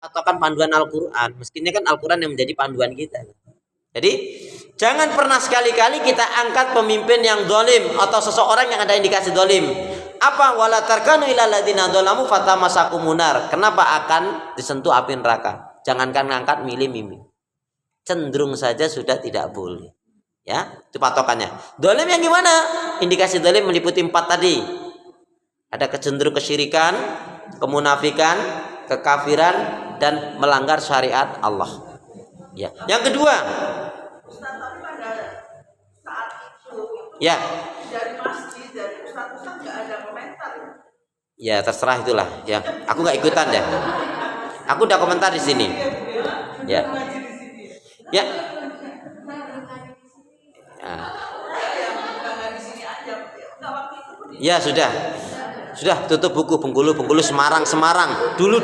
patokan panduan Al-Quran. Mestinya kan Al-Quran yang menjadi panduan kita. Jadi jangan pernah sekali-kali kita angkat pemimpin yang zalim atau seseorang yang ada indikasi zalim. Apa wala tarkanu ilal ladzina dzalamu fatamasakumun. Kenapa akan disentuh api neraka? Jangankan ngangkat milih-milih. Cenderung saja sudah tidak boleh. Ya, itu patokannya. Zalim yang gimana? Indikasi zalim meliputi 4 tadi. Ada kecenderung kesyirikan, kemunafikan, kekafiran, dan melanggar syariat Allah. Ya. Yang kedua, Ustaz, tapi pada saat itu ya, dari masjid, dari ustaz-ustaz nggak ada komentar. ya terserah itulah. Ya, aku nggak ikutan deh. Aku udah komentar di sini. Ya, ya. Ya sudah tutup buku Bengkulu Semarang. Dulu.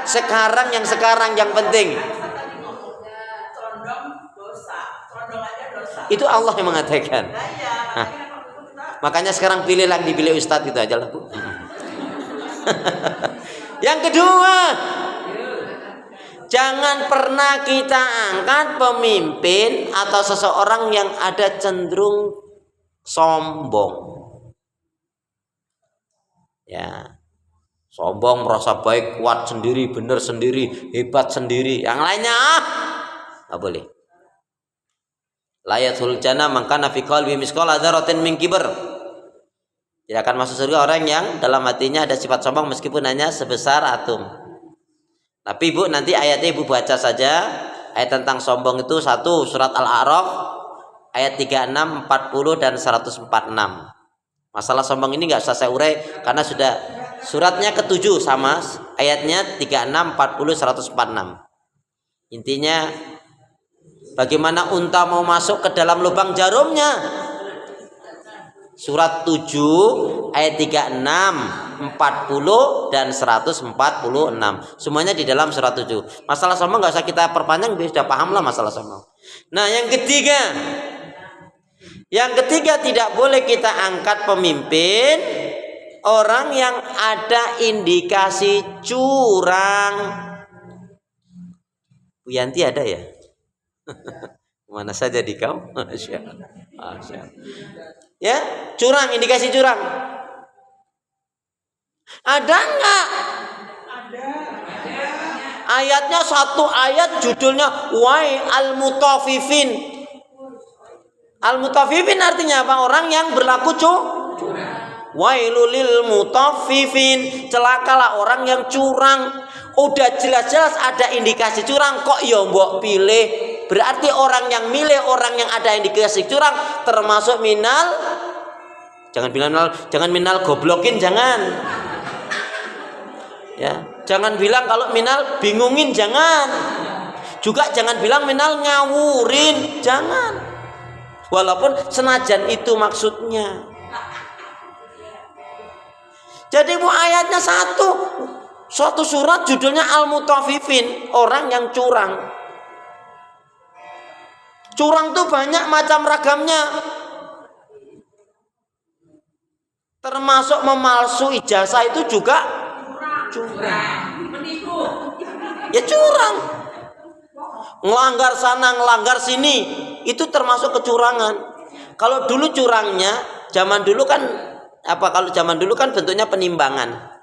Sekarang yang penting. Itu Allah yang mengatakan. Nah, makanya sekarang dipilih Ustadz gitu aja lah, Bu. Yang kedua, jangan pernah kita angkat pemimpin atau seseorang yang ada cenderung sombong. Ya. Sombong, merasa baik, kuat sendiri, benar sendiri, hebat sendiri. Yang lainnya nggak boleh. La yadkhulul jannah man kana fi qalbi misqala dzarratin min kibr. Tidak akan masuk surga orang yang dalam hatinya ada sifat sombong meskipun hanya sebesar atom. Tapi Ibu nanti ayatnya Ibu baca saja. Ayat tentang sombong itu 1 surat Al-A'raf ayat 36, 40 dan 146. Masalah sombong ini nggak usah saya urai karena sudah suratnya ke-7 sama ayatnya 36, 40, 146. Intinya bagaimana unta mau masuk ke dalam lubang jarumnya. Surat 7 ayat 36, 40 dan 146. Semuanya di dalam surat 7. Masalah sombong nggak usah kita perpanjang, sudah paham lah masalah sombong. Nah, yang ketiga tidak boleh kita angkat pemimpin orang yang ada indikasi curang. Bu Yanti ada ya? Mana saja di kau? Masya Allah. Ya, curang, indikasi curang. Ada enggak? Ada. Ayatnya satu ayat judulnya Wai al-mutafifin. Al-mutafifin artinya apa? Orang yang berlaku curang. Wailulil mutaffifin, celakalah orang yang curang. Udah jelas-jelas ada indikasi curang kok ya mbok pilih. Berarti orang yang milih orang yang ada indikasi curang termasuk minal. Jangan minal goblokin, jangan. Ya, jangan bilang kalau minal bingungin, jangan. Juga jangan bilang minal ngawurin, jangan. Walaupun senajan itu maksudnya. Jadi Bu ayatnya suatu surat judulnya Al-Mutaffifin, orang yang curang. Curang tuh banyak macam ragamnya. Termasuk memalsu ijazah itu juga curang. Ya curang. Ngelanggar sana, ngelanggar sini, itu termasuk kecurangan. Kalau dulu curangnya, zaman dulu kan kalau zaman dulu kan bentuknya penimbangan.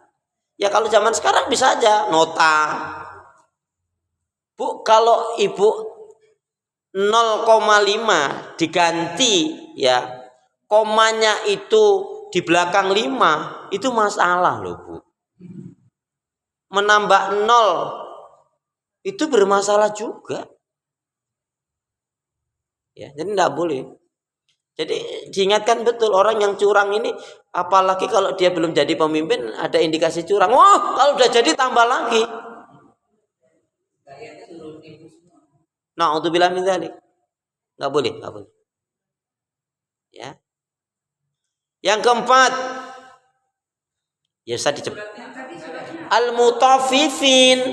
Ya kalau zaman sekarang bisa aja nota. Bu, kalau Ibu 0,5 diganti ya, komanya itu di belakang 5, itu masalah loh, Bu. Menambah 0 itu bermasalah juga. Ya, jadi enggak boleh. Jadi diingatkan betul orang yang curang ini, apalagi kalau dia belum jadi pemimpin ada indikasi curang. Wah, kalau udah jadi tambah lagi. Nah, untuk bilang ini nggak boleh. Ya. Yang keempat, ya saya dicepat. Al-Mutaffifin,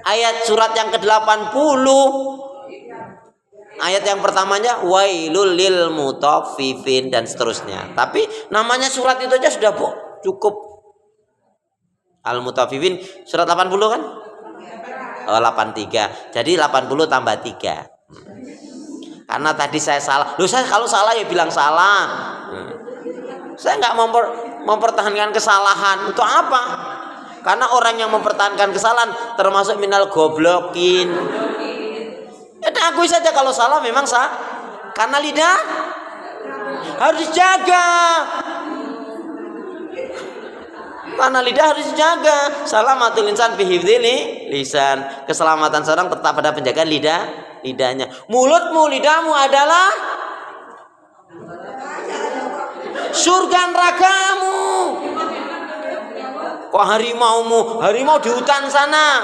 ayat surat yang ke-80. Ayat yang pertamanya wailul lil mutaffifin dan seterusnya. Tapi namanya surat itu aja sudah cukup Al-Mutaffifin surat 80 kan? Oh, 83. Jadi 80 tambah 3. Karena tadi saya salah. Loh, saya kalau salah ya bilang salah. Saya nggak mempertahankan kesalahan. Untuk apa? Karena orang yang mempertahankan kesalahan termasuk minal goblokin. Ya akui saja kalau salah memang sah. Karena lidah harus dijaga. Karena lidah harus dijaga. Salamatul insan fi hifdzil lisan. Keselamatan seorang tetap pada penjagaan lidahnya. Mulutmu, lidahmu adalah surga nerakamu. Kok harimau di hutan sana,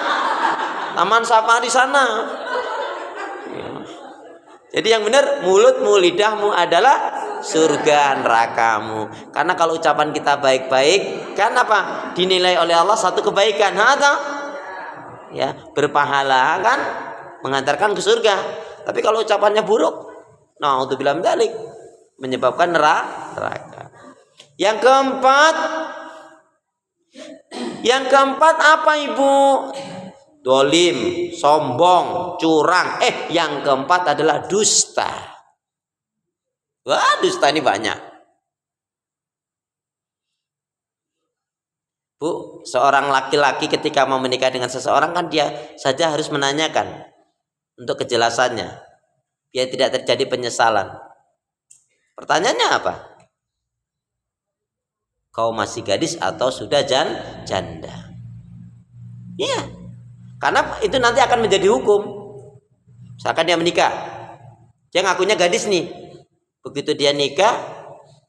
taman safari sana. Jadi yang benar, mulutmu, lidahmu adalah surga nerakamu. Karena kalau ucapan kita baik-baik, kan apa? Dinilai oleh Allah satu kebaikan, atau ya berpahala, kan mengantarkan ke surga. Tapi kalau ucapannya buruk, naudzubillah min dzalik, menyebabkan neraka. Yang keempat apa Ibu? Dolim, sombong, curang. Yang keempat adalah dusta. Wah, dusta ini banyak. Bu, seorang laki-laki ketika mau menikah dengan seseorang kan dia saja harus menanyakan untuk kejelasannya, biar tidak terjadi penyesalan. Pertanyaannya apa? Kau masih gadis atau sudah janda? Iya. Karena itu nanti akan menjadi hukum. Misalkan dia menikah, dia ngakunya gadis nih. Begitu dia nikah,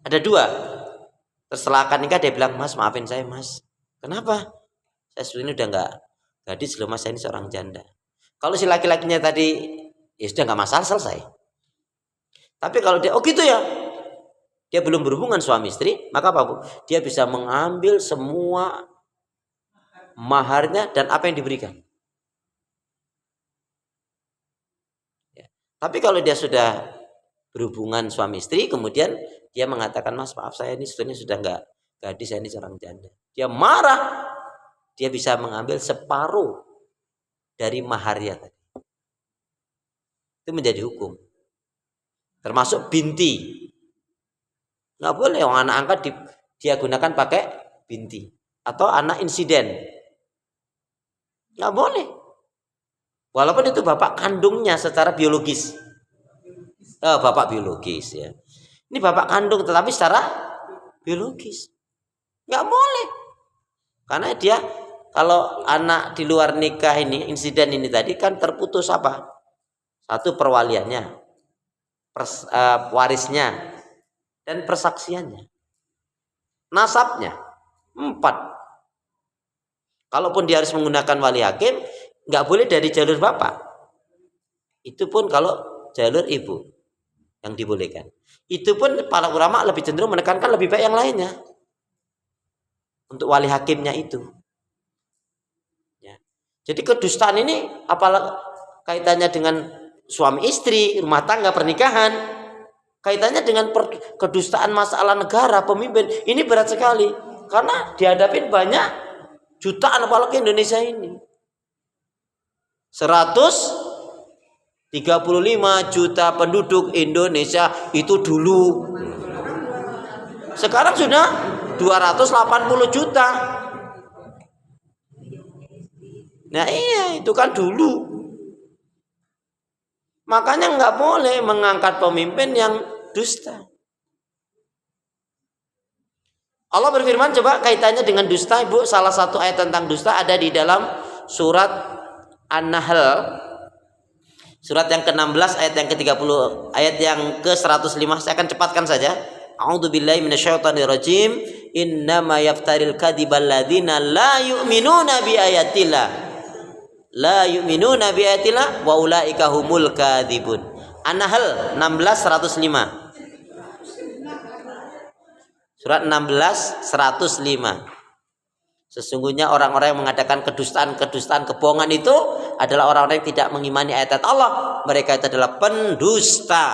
ada 2. Setelah akan nikah dia bilang, "Mas, maafin saya, Mas. Kenapa? Saya sebenarnya udah nggak gadis loh, Mas. Saya ini seorang janda." Kalau si laki-lakinya tadi, ya sudah nggak masalah, selesai. Tapi kalau dia, oh gitu ya, dia belum berhubungan suami istri, maka apa Bu? Dia bisa mengambil semua maharnya dan apa yang diberikan. Tapi kalau dia sudah berhubungan suami istri, kemudian dia mengatakan, "Mas, maaf saya ini sebenarnya sudah nggak gadis, saya ini seorang janda." Dia marah, dia bisa mengambil separuh dari maharnya tadi. Itu menjadi hukum. Termasuk binti. Nggak boleh orang anak angkat dia gunakan pakai binti. Atau anak insiden. Nggak boleh. Walaupun itu bapak kandungnya secara biologis. Bapak biologis ya. Ini bapak kandung tetapi secara biologis. Nggak boleh. Karena dia kalau anak di luar nikah ini, insiden ini tadi kan terputus apa? 1 perwaliannya, warisnya, dan persaksiannya. Nasabnya 4. Kalaupun dia harus menggunakan wali hakim, nggak boleh dari jalur bapak. Itu pun kalau jalur ibu yang dibolehkan. Itu pun para ulama lebih cenderung menekankan lebih baik yang lainnya untuk wali hakimnya itu. Ya. Jadi kedustaan ini apalagi kaitannya dengan suami istri, rumah tangga, pernikahan, kaitannya dengan kedustaan masalah negara, pemimpin, ini berat sekali karena dihadapin banyak jutaan apalagi Indonesia ini. 135 juta penduduk Indonesia itu dulu. Sekarang sudah 280 juta. Nah iya, itu kan dulu. Makanya nggak boleh mengangkat pemimpin yang dusta. Allah berfirman, coba kaitannya dengan dusta, Ibu. Salah satu ayat tentang dusta ada di dalam surat An-Nahl, surat yang ke-16 ayat yang ke-30, ayat yang ke-105. Saya akan cepatkan saja. A'udzubillahi minasyaitonirrajim. Innama yaftaril kadzibal ladzina la yu'minuna biayatillah. La yu'minuna biayatillah wa ulaika humul kadzibun. An-Nahl 16 105. Surat 16 105. Sesungguhnya orang-orang yang mengadakan kedustaan, kebohongan itu adalah orang-orang yang tidak mengimani ayat-ayat Allah. Mereka itu adalah pendusta.